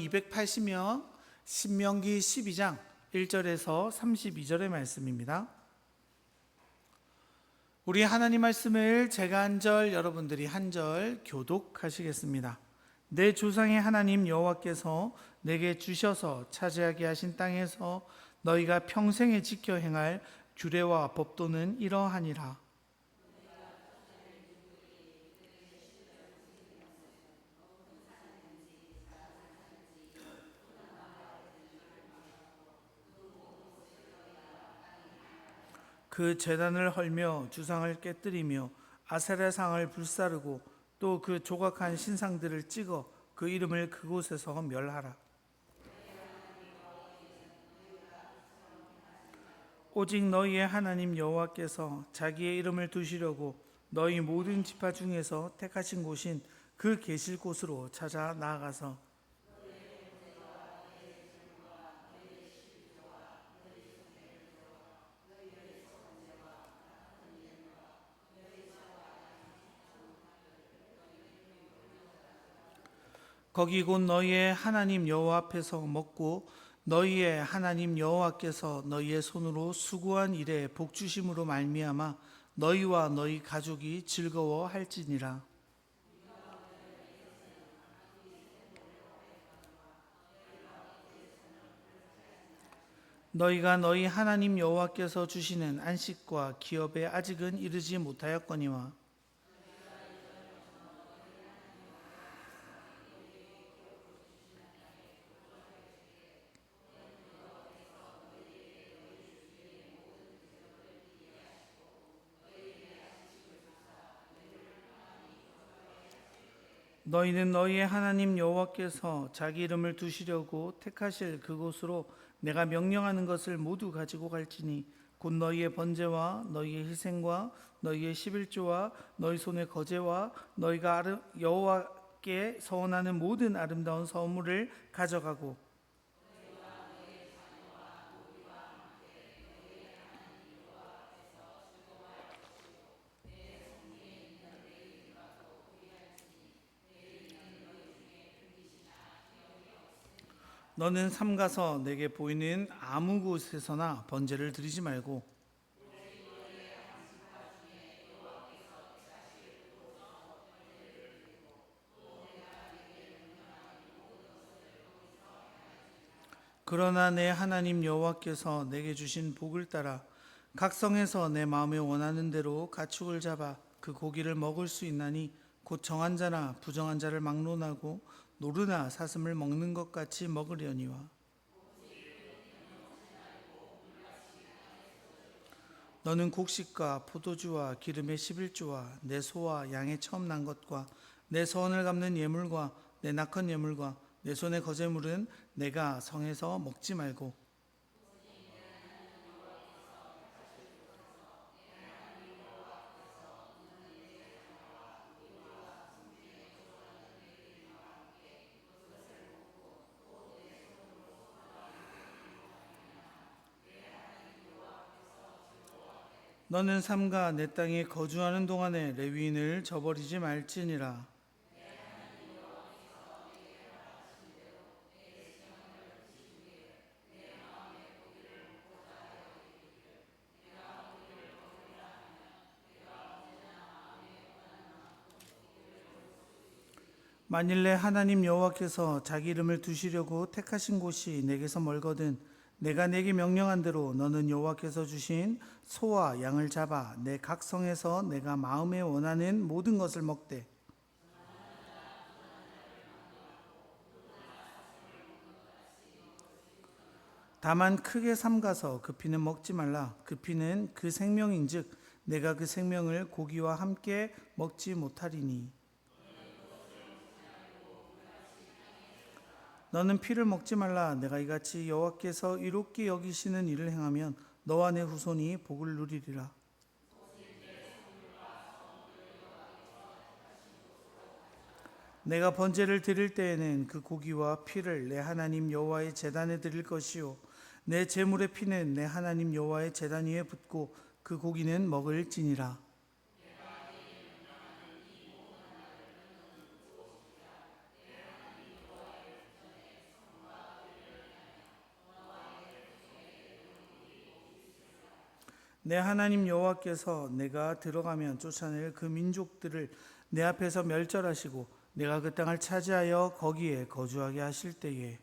280명, 신명기 12장 1절에서 32절의 말씀입니다. 우리 하나님 말씀을 제가 한 절, 여러분들이 한 절 교독하시겠습니다. 내 조상의 하나님 여호와께서 내게 주셔서 차지하게 하신 땅에서 너희가 평생에 지켜 행할 규례와 법도는 이러하니라. 그 제단을 헐며 주상을 깨뜨리며 아세라상을 불사르고 또 그 조각한 신상들을 찍어 그 이름을 그곳에서 멸하라. 오직 너희의 하나님 여호와께서 자기의 이름을 두시려고 너희 모든 지파 중에서 택하신 곳인 그 계실 곳으로 찾아 나아가서 거기 곧 너희의 하나님 여호와 앞에서 먹고 너희의 하나님 여호와께서 너희의 손으로 수고한 일에 복 주심으로 말미암아 너희와 너희 가족이 즐거워할지니라. 너희가 너희 하나님 여호와께서 주시는 안식과 기업에 아직은 이르지 못하였거니와 너희는 너희의 하나님 여호와께서 자기 이름을 두시려고 택하실 그곳으로 내가 명령하는 것을 모두 가지고 갈지니 곧 너희의 번제와 너희의 희생과 너희의 십일조와 너희 손의 거제와 너희가 여호와께 서원하는 모든 아름다운 선물을 가져가고 너는 삼가서 내게 보이는 아무 곳에서나 번제를 드리지 말고 그러나 내 하나님 여호와께서 내게 주신 복을 따라 각 성에서 내 마음에 원하는 대로 가축을 잡아 그 고기를 먹을 수 있나니 곧 정한 자나 부정한 자를 막론하고 노르나 사슴을 먹는 것 같이 먹으려니와 너는 곡식과 포도주와 기름의 11조와 내 소와 양의 처음 난 것과 내 서원을 갚는 예물과 내 낙헌 예물과 내 손의 거제물은 내가 성에서 먹지 말고 너는 삼가 내 땅에 거주하는 동안에 레위인을 저버리지 말지니라. 만일 내 하나님 여호와께서 자기 이름을 두시려고 택하신 곳이 내게서 멀거든 내가 내게 명령한 대로 너는 여호와께서 주신 소와 양을 잡아 내 각성에서 내가 마음에 원하는 모든 것을 먹되 다만 크게 삼가서 그 피는 먹지 말라. 그 피는 그 생명인즉 내가 그 생명을 고기와 함께 먹지 못하리니 너는 피를 먹지 말라. 내가 이같이 여호와께서 이롭게 여기시는 일을 행하면 너와 내 후손이 복을 누리리라. 내가 번제를 드릴 때에는 그 고기와 피를 내 하나님 여호와의 제단에 드릴 것이요 내 제물의 피는 내 하나님 여호와의 제단 위에 붓고 그 고기는 먹을지니라. 내 하나님 여호와께서 내가 들어가면 쫓아낼 그 민족들을 내 앞에서 멸절하시고 내가 그 땅을 차지하여 거기에 거주하게 하실 때에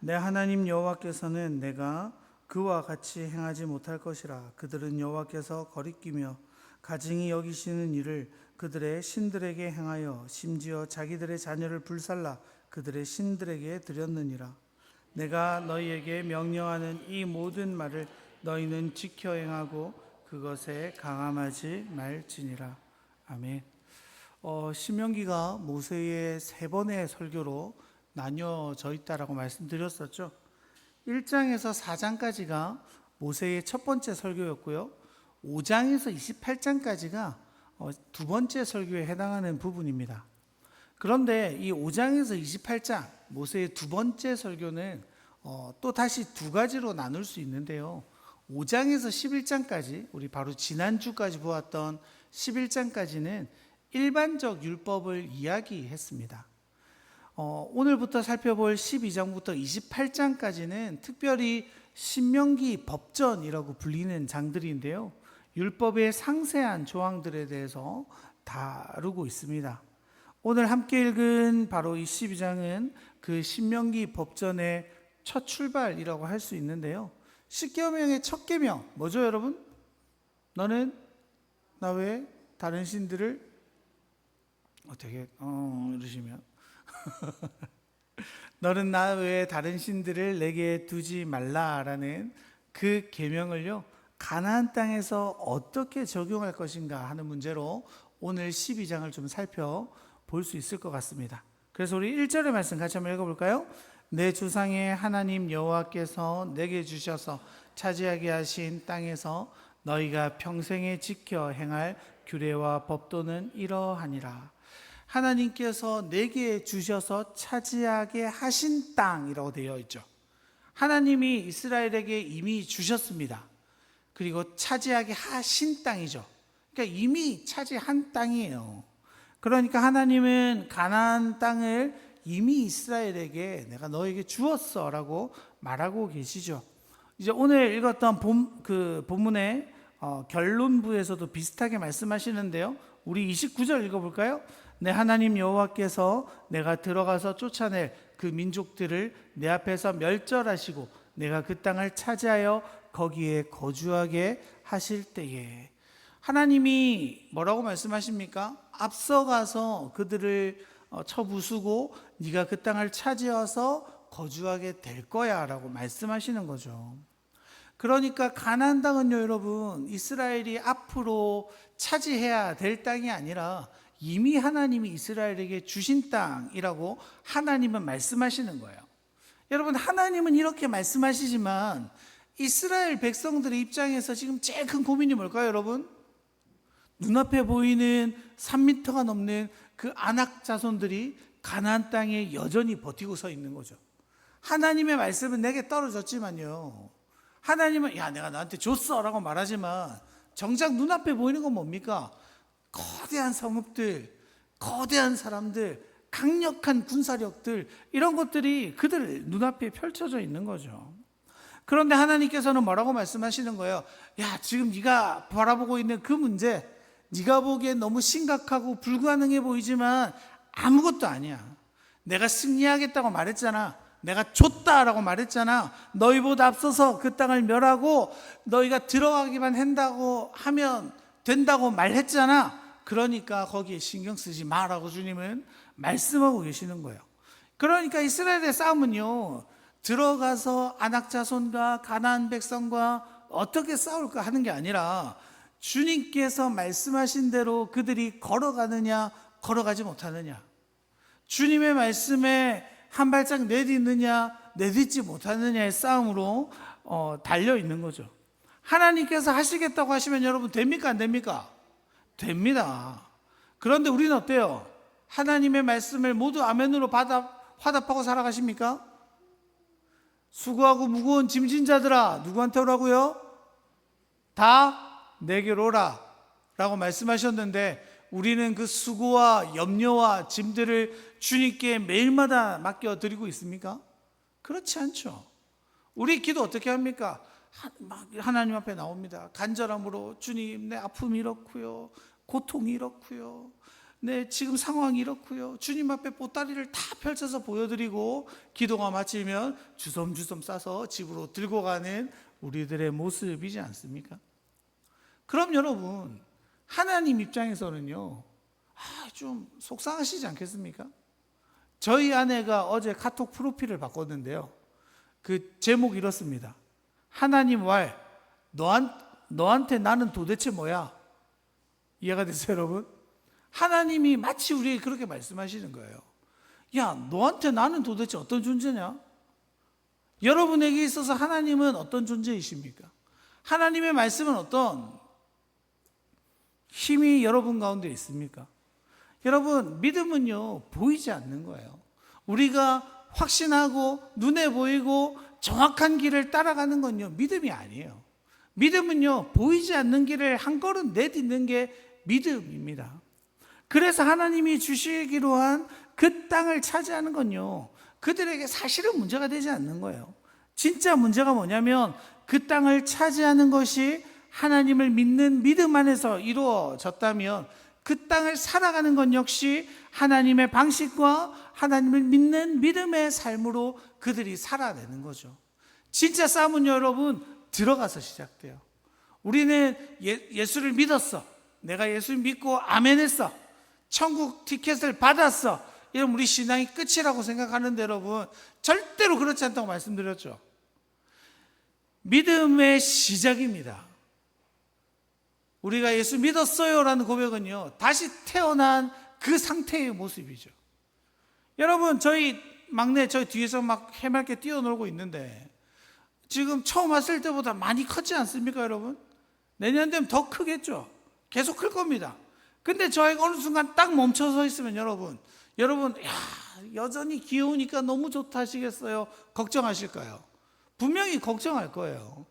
내 하나님 여호와께서는 내가 그와 같이 행하지 못할 것이라. 그들은 여호와께서 거리끼며 가증히 여기시는 일을 그들의 신들에게 행하여 심지어 자기들의 자녀를 불살라 그들의 신들에게 드렸느니라. 내가 너희에게 명령하는 이 모든 말을 너희는 지켜 행하고 그것에 강함하지 말지니라. 아멘. 신명기가 모세의 3번의 설교로 나뉘어져 있다라고 말씀드렸었죠. 1장에서 4장까지가 모세의 첫 번째 설교였고요. 5장에서 28장까지가 두 번째 설교에 해당하는 부분입니다. 그런데 이 5장에서 28장 모세의 두 번째 설교는 또 다시 두 가지로 나눌 수 있는데요. 5장에서 11장까지 우리 바로 지난주까지 보았던 11장까지는 일반적 율법을 이야기했습니다. 오늘부터 살펴볼 12장부터 28장까지는 특별히 신명기 법전이라고 불리는 장들인데요. 율법의 상세한 조항들에 대해서 다루고 있습니다. 오늘 함께 읽은 바로 이 12장은 그 신명기 법전의 첫 출발이라고 할 수 있는데요. 10계명의 첫 계명 뭐죠, 여러분? 너는 나 외에 다른 신들을 어떻게 이러시면 너는 나 외에 다른 신들을 내게 두지 말라라는 그 계명을요, 가나안 땅에서 어떻게 적용할 것인가 하는 문제로 오늘 12장을 좀 살펴볼 수 있을 것 같습니다. 그래서 우리 1절의 말씀 같이 한번 읽어볼까요? 내 조상의 하나님 여호와께서 내게 주셔서 차지하게 하신 땅에서 너희가 평생에 지켜 행할 규례와 법도는 이러하니라. 하나님께서 내게 주셔서 차지하게 하신 땅이라고 되어 있죠. 하나님이 이스라엘에게 이미 주셨습니다. 그리고 차지하게 하신 땅이죠. 그러니까 이미 차지한 땅이에요. 그러니까 하나님은 가나안 땅을 이미 이스라엘에게 내가 너에게 주었어 라고 말하고 계시죠. 이제 오늘 읽었던 본문의 결론부에서도 비슷하게 말씀하시는데요. 우리 29절 읽어볼까요? 내 하나님 여호와께서 내가 들어가서 쫓아낼 그 민족들을 내 앞에서 멸절하시고 내가 그 땅을 차지하여 거기에 거주하게 하실 때에. 하나님이 뭐라고 말씀하십니까? 앞서가서 그들을 쳐부수고 네가 그 땅을 차지해서 거주하게 될 거야 라고 말씀하시는 거죠. 그러니까 가나안 땅은요, 여러분, 이스라엘이 앞으로 차지해야 될 땅이 아니라 이미 하나님이 이스라엘에게 주신 땅이라고 하나님은 말씀하시는 거예요. 여러분, 하나님은 이렇게 말씀하시지만 이스라엘 백성들의 입장에서 지금 제일 큰 고민이 뭘까요, 여러분? 눈앞에 보이는 3m가 넘는 그 아낙 자손들이 가나안 땅에 여전히 버티고 서 있는 거죠. 하나님의 말씀은 내게 떨어졌지만요, 하나님은 야 내가 너한테 줬어 라고 말하지만 정작 눈앞에 보이는 건 뭡니까? 거대한 성읍들, 거대한 사람들, 강력한 군사력들, 이런 것들이 그들 눈앞에 펼쳐져 있는 거죠. 그런데 하나님께서는 뭐라고 말씀하시는 거예요? 야, 지금 네가 바라보고 있는 그 문제, 네가 보기엔 너무 심각하고 불가능해 보이지만 아무것도 아니야. 내가 승리하겠다고 말했잖아. 내가 줬다라고 말했잖아. 너희보다 앞서서 그 땅을 멸하고 너희가 들어가기만 한다고 하면 된다고 말했잖아. 그러니까 거기에 신경 쓰지 마라고 주님은 말씀하고 계시는 거예요. 그러니까 이스라엘의 싸움은요, 들어가서 아낙 자손과 가나안 백성과 어떻게 싸울까 하는 게 아니라 주님께서 말씀하신 대로 그들이 걸어가느냐 걸어가지 못하느냐, 주님의 말씀에 한 발짝 내딛느냐 내딛지 못하느냐의 싸움으로 달려 있는 거죠. 하나님께서 하시겠다고 하시면 여러분 됩니까 안 됩니까? 됩니다. 그런데 우리는 어때요? 하나님의 말씀을 모두 아멘으로 화답하고 살아가십니까? 수고하고 무거운 짐진 자들아, 누구한테 오라고요? 다 내게로 오라 라고 말씀하셨는데, 우리는 그 수고와 염려와 짐들을 주님께 매일마다 맡겨드리고 있습니까? 그렇지 않죠. 우리 기도 어떻게 합니까? 하나님 앞에 나옵니다. 간절함으로, 주님, 내 아픔이 이렇고요, 고통이 이렇고요, 내 지금 상황이 이렇고요, 주님 앞에 보따리를 다 펼쳐서 보여드리고, 기도가 마치면 주섬주섬 싸서 집으로 들고 가는 우리들의 모습이지 않습니까? 그럼 여러분, 하나님 입장에서는요, 좀 속상하시지 않겠습니까? 저희 아내가 어제 카톡 프로필을 바꿨는데요, 그 제목이 이렇습니다. 하나님 왈, 너한테 나는 도대체 뭐야? 이해가 됐어요, 여러분? 하나님이 마치 우리에게 그렇게 말씀하시는 거예요. 야, 너한테 나는 도대체 어떤 존재냐? 여러분에게 있어서 하나님은 어떤 존재이십니까? 하나님의 말씀은 어떤 힘이 여러분 가운데 있습니까? 여러분, 믿음은요, 보이지 않는 거예요. 우리가 확신하고 눈에 보이고 정확한 길을 따라가는 건요, 믿음이 아니에요. 믿음은요, 보이지 않는 길을 한 걸음 내딛는 게 믿음입니다. 그래서 하나님이 주시기로 한 그 땅을 차지하는 건요, 그들에게 사실은 문제가 되지 않는 거예요. 진짜 문제가 뭐냐면, 그 땅을 차지하는 것이 하나님을 믿는 믿음 안에서 이루어졌다면, 그 땅을 살아가는 것 역시 하나님의 방식과 하나님을 믿는 믿음의 삶으로 그들이 살아내는 거죠. 진짜 싸움은 여러분, 들어가서 시작돼요. 우리는 예수를 믿었어, 내가 예수 믿고 아멘 했어, 천국 티켓을 받았어, 이러면 우리 신앙이 끝이라고 생각하는데, 여러분, 절대로 그렇지 않다고 말씀드렸죠. 믿음의 시작입니다. 우리가 예수 믿었어요 라는 고백은요, 다시 태어난 그 상태의 모습이죠. 여러분, 저희 막내 저희 뒤에서 막 해맑게 뛰어놀고 있는데, 지금 처음 왔을 때보다 많이 컸지 않습니까, 여러분? 내년 되면 더 크겠죠. 계속 클 겁니다. 근데 저 아이가 어느 순간 딱 멈춰서 있으면 여러분, 야, 여전히 귀여우니까 너무 좋다 하시겠어요? 걱정하실까요? 분명히 걱정할 거예요.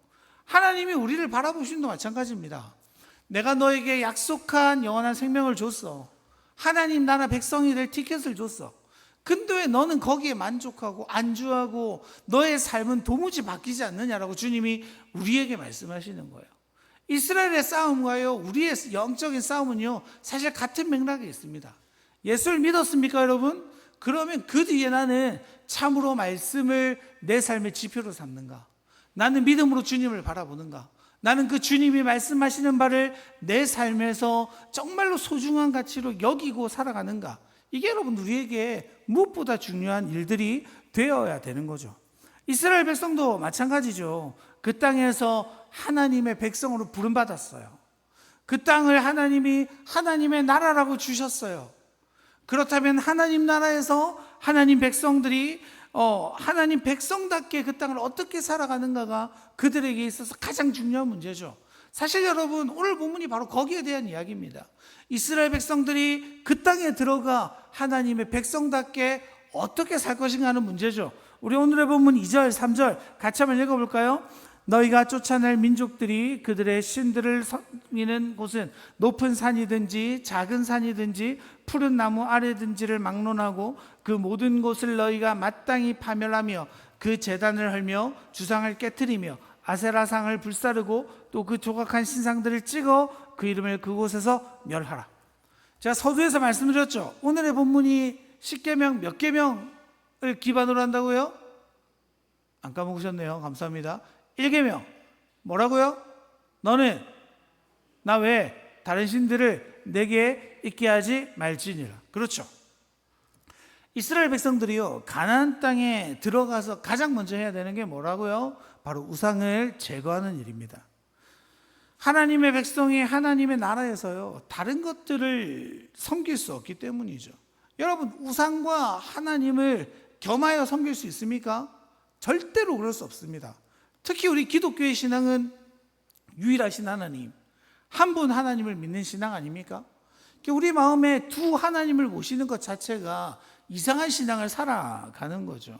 하나님이 우리를 바라보시는 도 마찬가지입니다. 내가 너에게 약속한 영원한 생명을 줬어. 하나님 나라 백성이 될 티켓을 줬어. 근데 왜 너는 거기에 만족하고 안주하고 너의 삶은 도무지 바뀌지 않느냐라고 주님이 우리에게 말씀하시는 거예요. 이스라엘의 싸움과요, 우리의 영적인 싸움은요, 사실 같은 맥락에 있습니다. 예수를 믿었습니까, 여러분? 그러면 그 뒤에 나는 참으로 말씀을 내 삶의 지표로 삼는가? 나는 믿음으로 주님을 바라보는가? 나는 그 주님이 말씀하시는 바를 내 삶에서 정말로 소중한 가치로 여기고 살아가는가? 이게 여러분, 우리에게 무엇보다 중요한 일들이 되어야 되는 거죠. 이스라엘 백성도 마찬가지죠. 그 땅에서 하나님의 백성으로 부름받았어요. 그 땅을 하나님이 하나님의 나라라고 주셨어요. 그렇다면 하나님 나라에서 하나님 백성들이 하나님 백성답게 그 땅을 어떻게 살아가는가가 그들에게 있어서 가장 중요한 문제죠. 사실 여러분, 오늘 본문이 바로 거기에 대한 이야기입니다. 이스라엘 백성들이 그 땅에 들어가 하나님의 백성답게 어떻게 살 것인가 하는 문제죠. 우리 오늘의 본문 2절, 3절 같이 한번 읽어볼까요? 너희가 쫓아낼 민족들이 그들의 신들을 섬기는 곳은 높은 산이든지 작은 산이든지 푸른 나무 아래든지를 막론하고 그 모든 곳을 너희가 마땅히 파멸하며 그 제단을 헐며 주상을 깨트리며 아세라상을 불사르고 또 그 조각한 신상들을 찍어 그 이름을 그곳에서 멸하라. 제가 서두에서 말씀드렸죠. 오늘의 본문이 10계명 몇 계명을 기반으로 한다고요? 안 까먹으셨네요. 감사합니다. 1계명 뭐라고요? 너는 나 외에 다른 신들을 내게 있게 하지 말지니라. 그렇죠. 이스라엘 백성들이요, 가나안 땅에 들어가서 가장 먼저 해야 되는 게 뭐라고요? 바로 우상을 제거하는 일입니다. 하나님의 백성이 하나님의 나라에서요, 다른 것들을 섬길 수 없기 때문이죠. 여러분, 우상과 하나님을 겸하여 섬길 수 있습니까? 절대로 그럴 수 없습니다. 특히 우리 기독교의 신앙은 유일하신 하나님, 한 분 하나님을 믿는 신앙 아닙니까? 우리 마음에 두 하나님을 모시는 것 자체가 이상한 신앙을 살아가는 거죠.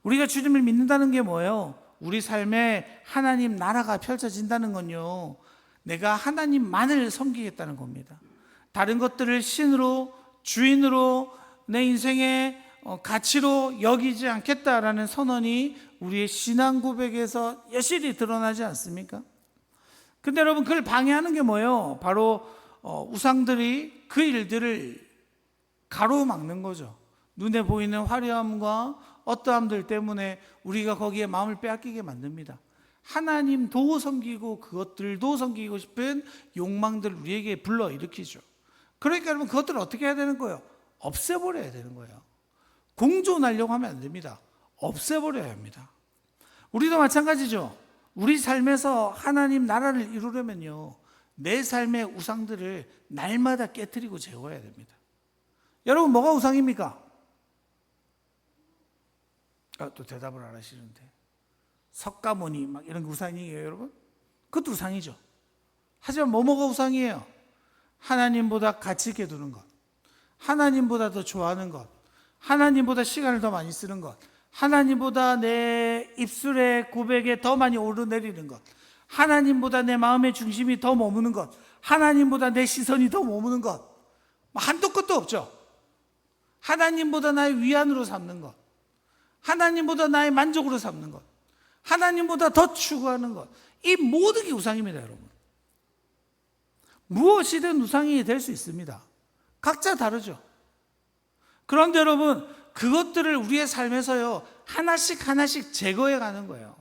우리가 주님을 믿는다는 게 뭐예요? 우리 삶에 하나님 나라가 펼쳐진다는 건요, 내가 하나님만을 섬기겠다는 겁니다. 다른 것들을 신으로, 주인으로, 내 인생의 가치로 여기지 않겠다라는 선언이 우리의 신앙 고백에서 여실히 드러나지 않습니까? 근데 여러분, 그걸 방해하는 게 뭐예요? 바로 우상들이 그 일들을 가로막는 거죠. 눈에 보이는 화려함과 어떠함들 때문에 우리가 거기에 마음을 빼앗기게 만듭니다. 하나님도 섬기고 그것들도 섬기고 싶은 욕망들 우리에게 불러일으키죠. 그러니까 여러분, 그것들을 어떻게 해야 되는 거예요? 없애버려야 되는 거예요. 공존하려고 하면 안 됩니다. 없애버려야 합니다. 우리도 마찬가지죠. 우리 삶에서 하나님 나라를 이루려면요, 내 삶의 우상들을 날마다 깨트리고 제거해야 됩니다. 여러분, 뭐가 우상입니까? 또 대답을 안 하시는데. 석가모니 막 이런 게 우상이에요, 여러분? 그것도 우상이죠. 하지만 뭐가 우상이에요? 하나님보다 가치 있게 두는 것, 하나님보다 더 좋아하는 것, 하나님보다 시간을 더 많이 쓰는 것, 하나님보다 내 입술의 고백에 더 많이 오르내리는 것, 하나님보다 내 마음의 중심이 더 머무는 것, 하나님보다 내 시선이 더 머무는 것, 한도 끝도 없죠. 하나님보다 나의 위안으로 삼는 것, 하나님보다 나의 만족으로 삼는 것, 하나님보다 더 추구하는 것, 이 모든 게 우상입니다, 여러분. 무엇이든 우상이 될 수 있습니다. 각자 다르죠. 그런데 여러분, 그것들을 우리의 삶에서요, 하나씩 제거해 가는 거예요.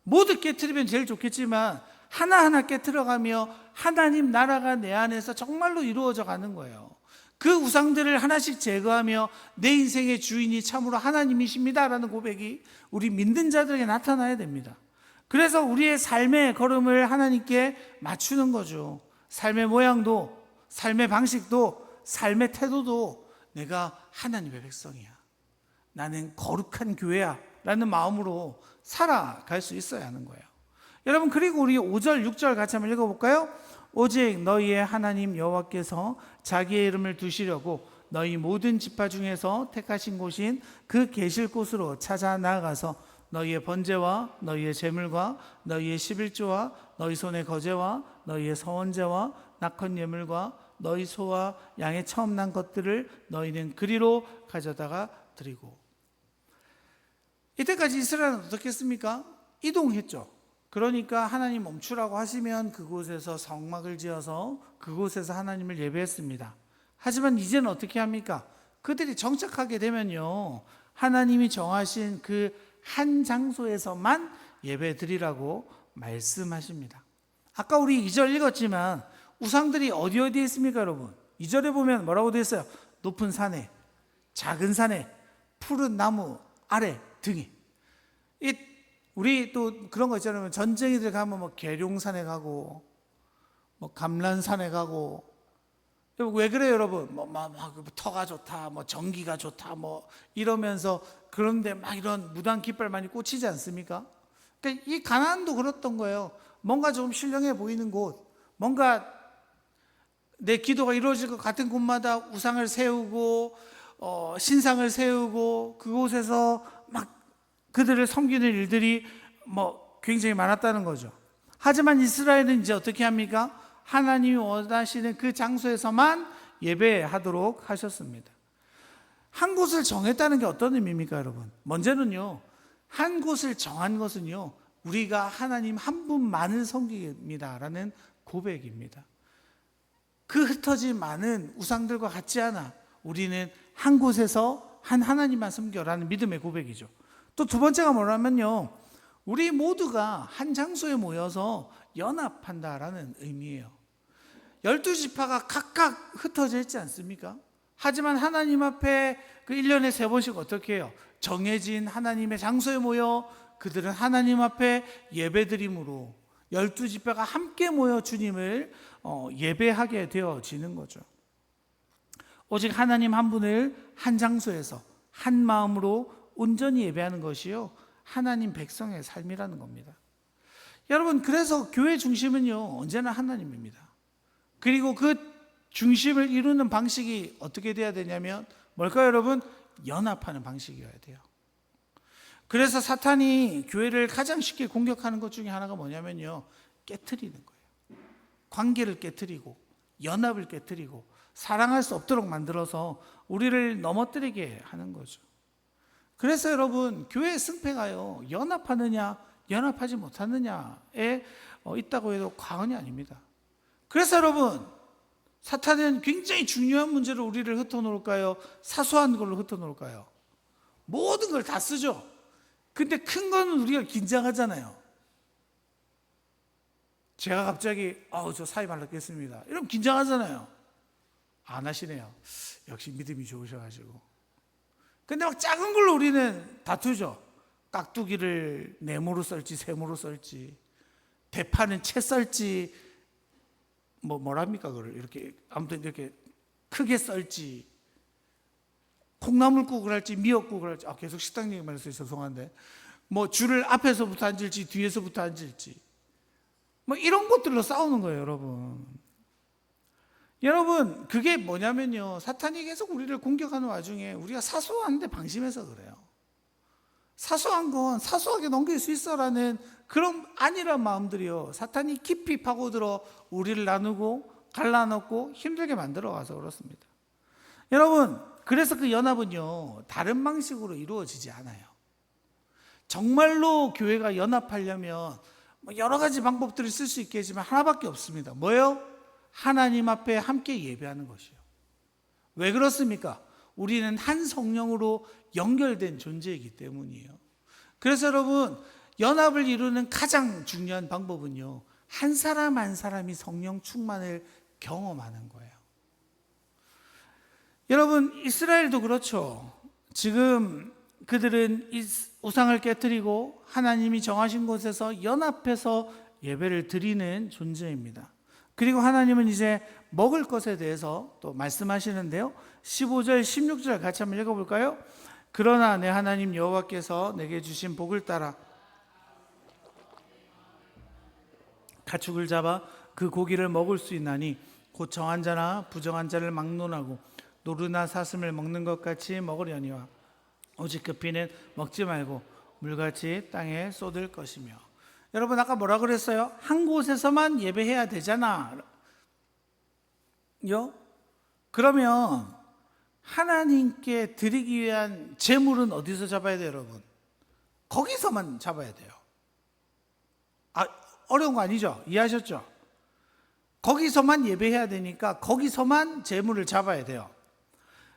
모두 깨트리면 제일 좋겠지만 하나하나 깨트려가며 하나님 나라가 내 안에서 정말로 이루어져 가는 거예요. 그 우상들을 하나씩 제거하며 내 인생의 주인이 참으로 하나님이십니다라는 고백이 우리 믿는 자들에게 나타나야 됩니다. 그래서 우리의 삶의 걸음을 하나님께 맞추는 거죠. 삶의 모양도, 삶의 방식도, 삶의 태도도 내가 하나님의 백성이야, 나는 거룩한 교회야 라는 마음으로 살아갈 수 있어야 하는 거예요. 여러분, 그리고 우리 5절 6절 같이 한번 읽어볼까요? 오직 너희의 하나님 여호와께서 자기의 이름을 두시려고 너희 모든 지파 중에서 택하신 곳인 그 계실 곳으로 찾아 나아가서 너희의 번제와 너희의 제물과 너희의 11조와 너희 손의 거제와 너희의 서원제와 낙헌 예물과 너희 소와 양의 처음 난 것들을 너희는 그리로 가져다가 드리고. 이때까지 이스라엘은 어떻게 했습니까? 이동했죠. 그러니까 하나님 멈추라고 하시면 그곳에서 성막을 지어서 그곳에서 하나님을 예배했습니다. 하지만 이제는 어떻게 합니까? 그들이 정착하게 되면요, 하나님이 정하신 그 한 장소에서만 예배 드리라고 말씀하십니다. 아까 우리 2절 읽었지만 우상들이 어디에 있습니까, 여러분? 2절에 보면 뭐라고 되어 있어요? 높은 산에, 작은 산에, 푸른 나무 아래 등이. 우리 또 그런 거 있잖아요. 전쟁이들 가면 뭐 계룡산에 가고, 뭐 감란산에 가고. 왜 그래요, 여러분? 막 터가 좋다, 뭐 전기가 좋다, 뭐 이러면서, 그런데 막 이런 무당 깃발 많이 꽂히지 않습니까? 그러니까 이 가나안도 그랬던 거예요. 뭔가 좀 신령해 보이는 곳, 뭔가 내 기도가 이루어질 것 같은 곳마다 우상을 세우고 신상을 세우고 그곳에서 막 그들을 섬기는 일들이 뭐 굉장히 많았다는 거죠. 하지만 이스라엘은 이제 어떻게 합니까? 하나님이 원하시는 그 장소에서만 예배하도록 하셨습니다. 한 곳을 정했다는 게 어떤 의미입니까, 여러분? 먼저는요, 한 곳을 정한 것은요, 우리가 하나님 한 분만을 섬깁니다라는 고백입니다. 그 흩어진 많은 우상들과 같지 않아 우리는 한 곳에서 한 하나님만 섬겨라는 믿음의 고백이죠. 또 두 번째가 뭐냐면요, 우리 모두가 한 장소에 모여서 연합한다라는 의미예요. 12지파가 각각 흩어져 있지 않습니까? 하지만 하나님 앞에 그 1년에 3번씩 어떻게 해요? 정해진 하나님의 장소에 모여 그들은 하나님 앞에 예배드림으로 12지파가 함께 모여 주님을 예배하게 되어지는 거죠. 오직 하나님 한 분을 한 장소에서 한 마음으로 온전히 예배하는 것이요, 하나님 백성의 삶이라는 겁니다. 여러분, 그래서 교회 중심은요, 언제나 하나님입니다. 그리고 그 중심을 이루는 방식이 어떻게 돼야 되냐면 뭘까요, 여러분? 연합하는 방식이어야 돼요. 그래서 사탄이 교회를 가장 쉽게 공격하는 것 중에 하나가 뭐냐면요, 깨트리는 거예요. 관계를 깨트리고 연합을 깨트리고 사랑할 수 없도록 만들어서 우리를 넘어뜨리게 하는 거죠. 그래서 여러분, 교회의 승패가요, 연합하느냐 연합하지 못하느냐에 있다고 해도 과언이 아닙니다. 그래서 여러분, 사탄은 굉장히 중요한 문제를 우리를 흩어놓을까요? 사소한 걸로 흩어놓을까요? 모든 걸 다 쓰죠. 근데 큰 거는 우리가 긴장하잖아요. 제가 갑자기 저 사회 말랐겠습니다 이러면 긴장하잖아요. 안 하시네요. 역시 믿음이 좋으셔가지고. 근데 막 작은 걸로 우리는 다투죠. 깍두기를 네모로 썰지 세모로 썰지, 대파는 채 썰지 뭐랍니까 그걸 이렇게 아무튼 이렇게 크게 썰지, 콩나물국을 할지 미역국을 할지, 계속 식당 얘기만 해서 죄송한데, 뭐 줄을 앞에서부터 앉을지 뒤에서부터 앉을지, 뭐 이런 것들로 싸우는 거예요, 여러분. 여러분, 그게 뭐냐면요, 사탄이 계속 우리를 공격하는 와중에 우리가 사소한데 방심해서 그래요. 사소한 건 사소하게 넘길 수 있어라는 그런 안일한 마음들이요, 사탄이 깊이 파고들어 우리를 나누고 갈라놓고 힘들게 만들어 와서 그렇습니다. 여러분, 그래서 그 연합은요, 다른 방식으로 이루어지지 않아요. 정말로 교회가 연합하려면 여러 가지 방법들을 쓸 수 있겠지만 하나밖에 없습니다. 뭐예요? 하나님 앞에 함께 예배하는 것이요. 왜 그렇습니까? 우리는 한 성령으로 연결된 존재이기 때문이에요. 그래서 여러분, 연합을 이루는 가장 중요한 방법은요, 한 사람 한 사람이 성령 충만을 경험하는 거예요. 여러분, 이스라엘도 그렇죠. 지금 그들은 우상을 깨뜨리고 하나님이 정하신 곳에서 연합해서 예배를 드리는 존재입니다. 그리고 하나님은 이제 먹을 것에 대해서 또 말씀하시는데요, 15절 16절 같이 한번 읽어볼까요? 그러나 내 하나님 여호와께서 내게 주신 복을 따라 가축을 잡아 그 고기를 먹을 수 있나니 곧 정한 자나 부정한 자를 막론하고 노루나 사슴을 먹는 것 같이 먹으려니와 오직 그 피는 먹지 말고 물같이 땅에 쏟을 것이며. 여러분, 아까 뭐라 그랬어요? 한 곳에서만 예배해야 되잖아 요? 그러면 하나님께 드리기 위한 제물은 어디서 잡아야 돼요, 여러분? 거기서만 잡아야 돼요. 어려운 거 아니죠? 이해하셨죠? 거기서만 예배해야 되니까 거기서만 제물을 잡아야 돼요.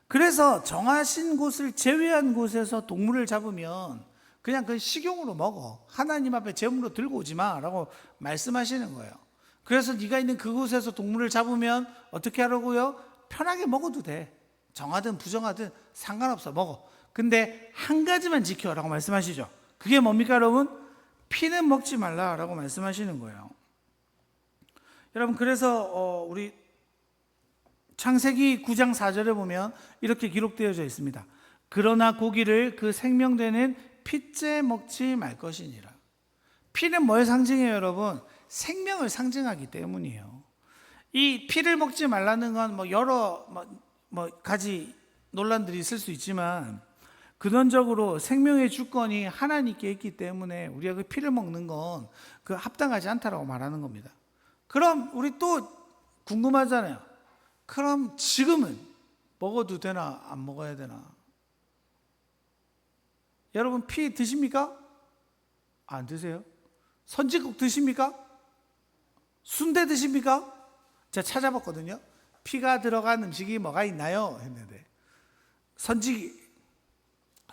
그래서 정하신 곳을 제외한 곳에서 동물을 잡으면 그냥 그 식용으로 먹어. 하나님 앞에 제물로 들고 오지 마라고 말씀하시는 거예요. 그래서 네가 있는 그곳에서 동물을 잡으면 어떻게 하라고요? 편하게 먹어도 돼. 정하든 부정하든 상관없어, 먹어. 근데 한 가지만 지켜라고 말씀하시죠. 그게 뭡니까, 여러분? 피는 먹지 말라라고 말씀하시는 거예요. 여러분, 그래서 우리 창세기 9장 4절에 보면 이렇게 기록되어져 있습니다. 그러나 고기를 그 생명되는 피째 먹지 말 것이니라. 피는 뭘 상징해요, 여러분? 생명을 상징하기 때문이에요. 이 피를 먹지 말라는 건 여러 가지 논란들이 있을 수 있지만 근원적으로 생명의 주권이 하나님께 있기 때문에 우리가 그 피를 먹는 건 그 합당하지 않다라고 말하는 겁니다. 그럼 우리 또 궁금하잖아요. 그럼 지금은 먹어도 되나 안 먹어야 되나? 여러분, 피 드십니까? 안 드세요? 선지국 드십니까? 순대 드십니까? 제가 찾아봤거든요. 피가 들어간 음식이 뭐가 있나요? 했는데 선지기,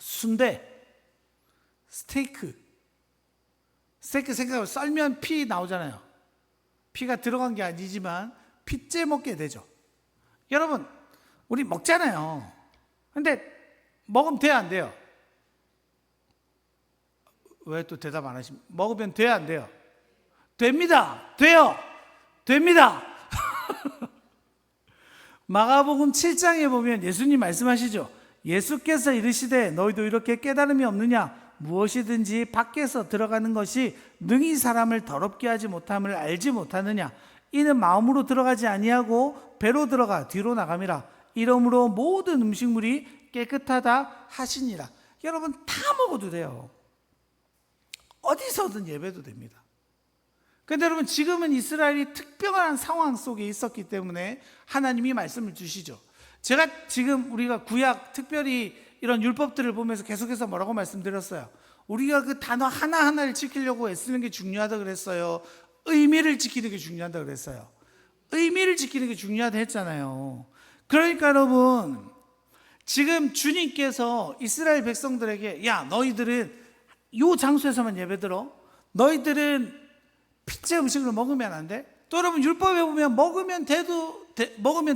순대, 스테이크 생각하면 썰면 피 나오잖아요. 피가 들어간 게 아니지만 피째 먹게 되죠. 여러분, 우리 먹잖아요. 근데 먹으면 돼요, 안 돼요? 왜 또 대답 안 하십니까? 먹으면 돼요, 안 돼요? 됩니다. 돼요. 됩니다. 마가복음 7장에 보면 예수님 말씀하시죠. 예수께서 이르시되 너희도 이렇게 깨달음이 없느냐? 무엇이든지 밖에서 들어가는 것이 능히 사람을 더럽게 하지 못함을 알지 못하느냐? 이는 마음으로 들어가지 아니하고 배로 들어가 뒤로 나감이라. 이러므로 모든 음식물이 깨끗하다 하시니라. 여러분, 다 먹어도 돼요. 어디서든 예배도 됩니다. 그런데 여러분, 지금은 이스라엘이 특별한 상황 속에 있었기 때문에 하나님이 말씀을 주시죠. 제가 지금 우리가 구약, 특별히 이런 율법들을 보면서 계속해서 뭐라고 말씀드렸어요? 우리가 그 단어 하나하나를 지키려고 애쓰는 게 중요하다 그랬어요? 의미를 지키는 게 중요하다 그랬어요? 의미를 지키는 게 중요하다 했잖아요. 그러니까 여러분, 지금 주님께서 이스라엘 백성들에게, 야, 너희들은 이 장소에서만 예배드려. 너희들은 피째 음식을 먹으면 안 돼. 또 여러분, 율법에 보면 먹으면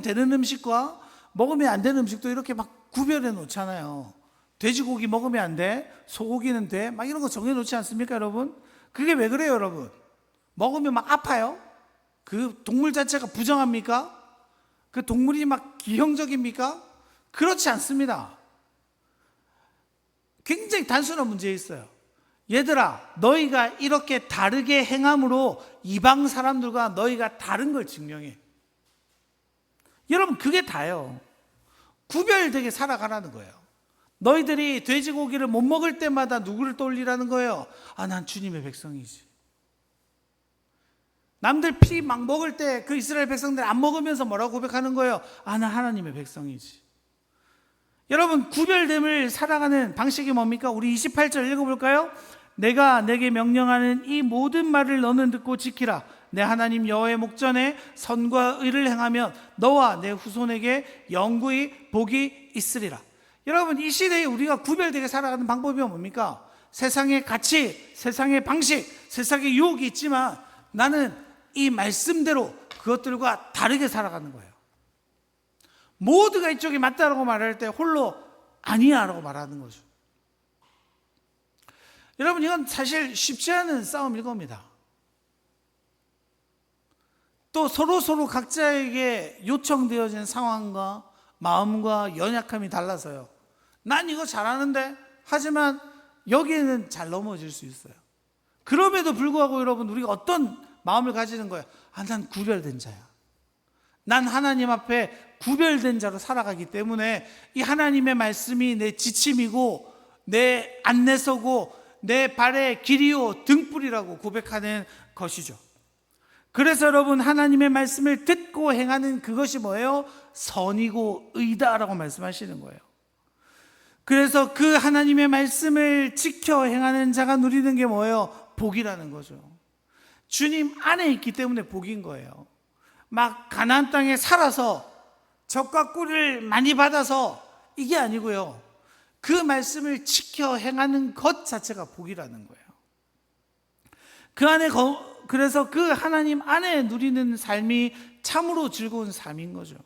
되는 음식과 먹으면 안 되는 음식도 이렇게 막 구별해 놓잖아요. 돼지고기 먹으면 안 돼, 소고기는 돼, 막 이런 거 정해 놓지 않습니까, 여러분? 그게 왜 그래요, 여러분? 먹으면 막 아파요? 그 동물 자체가 부정합니까? 그 동물이 막 기형적입니까? 그렇지 않습니다. 굉장히 단순한 문제에 있어요. 얘들아, 너희가 이렇게 다르게 행함으로 이방 사람들과 너희가 다른 걸 증명해. 여러분, 그게 다예요. 구별되게 살아가라는 거예요. 너희들이 돼지고기를 못 먹을 때마다 누구를 떠올리라는 거예요? 아, 난 주님의 백성이지. 남들 피 막 먹을 때 그 이스라엘 백성들 안 먹으면서 뭐라고 고백하는 거예요? 아, 나 하나님의 백성이지. 여러분, 구별됨을 살아가는 방식이 뭡니까? 우리 28절 읽어볼까요? 내가 내게 명령하는 이 모든 말을 너는 듣고 지키라. 내 하나님 여호와의 목전에 선과 의를 행하면 너와 내 후손에게 영구히 복이 있으리라. 여러분, 이 시대에 우리가 구별되게 살아가는 방법이 뭡니까? 세상의 가치, 세상의 방식, 세상의 유혹이 있지만 나는 이 말씀대로 그것들과 다르게 살아가는 거예요. 모두가 이쪽이 맞다라고 말할 때 홀로 아니야라고 말하는 거죠. 여러분, 이건 사실 쉽지 않은 싸움일 겁니다. 또 서로 각자에게 요청되어진 상황과 마음과 연약함이 달라서요. 난 이거 잘하는데, 하지만 여기에는 잘 넘어질 수 있어요. 그럼에도 불구하고 여러분, 우리가 어떤 마음을 가지는 거예요? 아, 난 구별된 자야. 난 하나님 앞에 구별된 자로 살아가기 때문에 이 하나님의 말씀이 내 지침이고 내 안내서고 내 발의 길이요 등불이라고 고백하는 것이죠. 그래서 여러분, 하나님의 말씀을 듣고 행하는 그것이 뭐예요? 선이고 의다라고 말씀하시는 거예요. 그래서 그 하나님의 말씀을 지켜 행하는 자가 누리는 게 뭐예요? 복이라는 거죠. 주님 안에 있기 때문에 복인 거예요. 막 가나안 땅에 살아서 젖과 꿀을 많이 받아서 이게 아니고요. 그 말씀을 지켜 행하는 것 자체가 복이라는 거예요. 그 안에 그래서 그 하나님 안에 누리는 삶이 참으로 즐거운 삶인 거죠.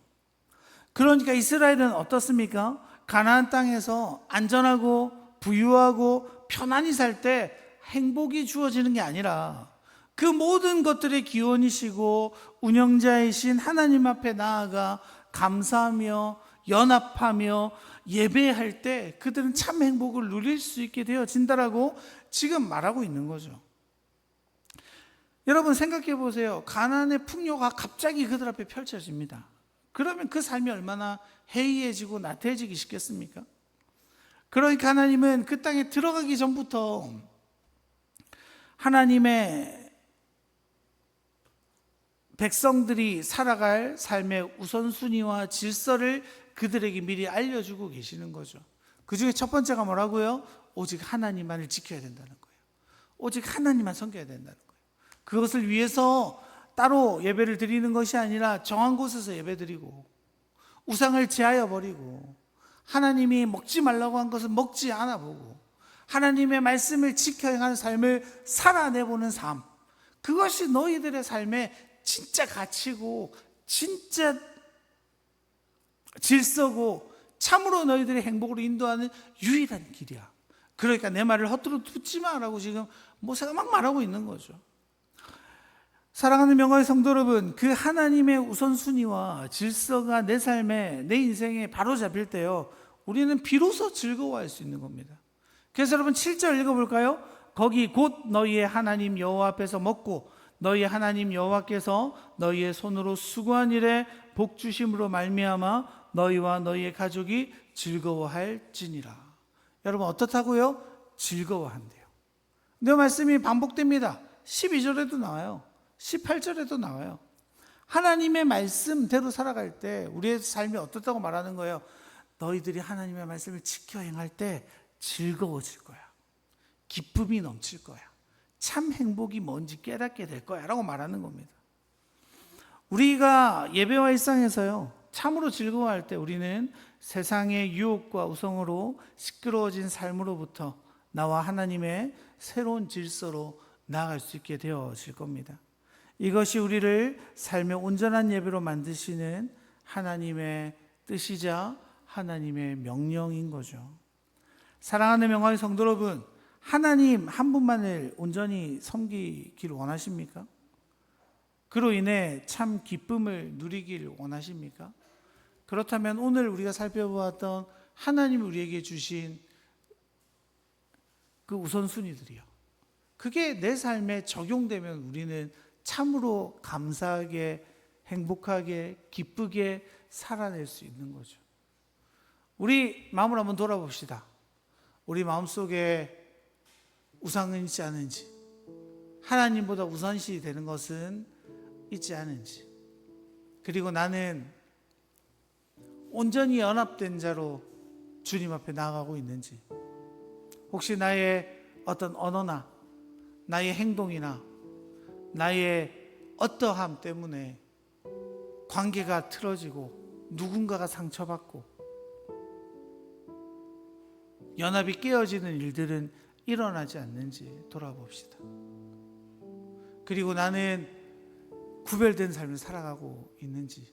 그러니까 이스라엘은 어떻습니까? 가나안 땅에서 안전하고 부유하고 편안히 살 때 행복이 주어지는 게 아니라 그 모든 것들의 기원이시고 운영자이신 하나님 앞에 나아가 감사하며 연합하며 예배할 때 그들은 참 행복을 누릴 수 있게 되어진다라고 지금 말하고 있는 거죠. 여러분, 생각해 보세요. 가나안의 풍요가 갑자기 그들 앞에 펼쳐집니다. 그러면 그 삶이 얼마나 해이해지고 나태해지기 쉽겠습니까? 그러니까 하나님은 그 땅에 들어가기 전부터 하나님의 백성들이 살아갈 삶의 우선순위와 질서를 그들에게 미리 알려주고 계시는 거죠. 그 중에 첫 번째가 뭐라고요? 오직 하나님만을 지켜야 된다는 거예요. 오직 하나님만 섬겨야 된다는 거예요. 그것을 위해서 따로 예배를 드리는 것이 아니라 정한 곳에서 예배 드리고 우상을 제하여 버리고 하나님이 먹지 말라고 한 것은 먹지 않아 보고 하나님의 말씀을 지켜 행하는 삶을 살아내보는 삶, 그것이 너희들의 삶의 진짜 가치고 진짜 질서고 참으로 너희들의 행복으로 인도하는 유일한 길이야. 그러니까 내 말을 헛되이 듣지 마라고 지금 모세가 막 말하고 있는 거죠. 사랑하는 명화의 성도 여러분, 그 하나님의 우선순위와 질서가 내 삶에, 내 인생에 바로 잡힐 때요, 우리는 비로소 즐거워할 수 있는 겁니다. 그래서 여러분 7절 읽어볼까요? 거기 곧 너희의 하나님 여호와 앞에서 먹고 너희의 하나님 여호와께서 너희의 손으로 수고한 일에 복 주심으로 말미암아 너희와 너희의 가족이 즐거워할지니라. 여러분 어떻다고요? 즐거워한대요. 내 말씀이 반복됩니다. 12절에도 나와요. 18절에도 나와요. 하나님의 말씀대로 살아갈 때 우리의 삶이 어떻다고 말하는 거예요? 너희들이 하나님의 말씀을 지켜 행할 때 즐거워질 거야. 기쁨이 넘칠 거야. 참 행복이 뭔지 깨닫게 될 거야 라고 말하는 겁니다. 우리가 예배와 일상에서요, 참으로 즐거워할 때 우리는 세상의 유혹과 우성으로 시끄러워진 삶으로부터 나와 하나님의 새로운 질서로 나아갈 수 있게 되어질 겁니다. 이것이 우리를 삶의 온전한 예배로 만드시는 하나님의 뜻이자 하나님의 명령인 거죠. 사랑하는 명화의 성도 여러분, 하나님 한 분만을 온전히 섬기기를 원하십니까? 그로 인해 참 기쁨을 누리기를 원하십니까? 그렇다면 오늘 우리가 살펴보았던 하나님이 우리에게 주신 그 우선순위들이요, 그게 내 삶에 적용되면 우리는 참으로 감사하게, 행복하게, 기쁘게 살아낼 수 있는 거죠. 우리 마음을 한번 돌아봅시다. 우리 마음속에 우상은 있지 않은지, 하나님보다 우선시 되는 것은 있지 않은지, 그리고 나는 온전히 연합된 자로 주님 앞에 나아가고 있는지, 혹시 나의 어떤 언어나 나의 행동이나 나의 어떠함 때문에 관계가 틀어지고 누군가가 상처받고 연합이 깨어지는 일들은 일어나지 않는지 돌아봅시다. 그리고 나는 구별된 삶을 살아가고 있는지,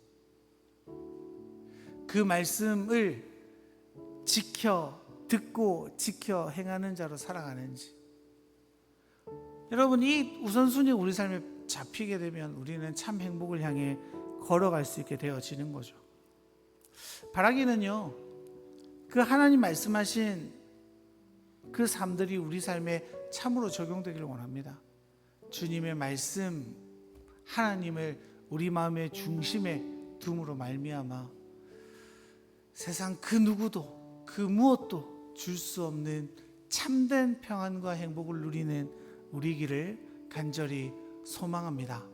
그 말씀을 듣고 지켜 행하는 자로 살아가는지. 여러분, 이 우선순위 우리 삶에 잡히게 되면 우리는 참 행복을 향해 걸어갈 수 있게 되어지는 거죠. 바라기는요, 그 하나님 말씀하신 그 삶들이 우리 삶에 참으로 적용되기를 원합니다. 주님의 말씀, 하나님을 우리 마음의 중심에 둠으로 말미암아 세상 그 누구도 그 무엇도 줄 수 없는 참된 평안과 행복을 누리는 우리기를 간절히 소망합니다.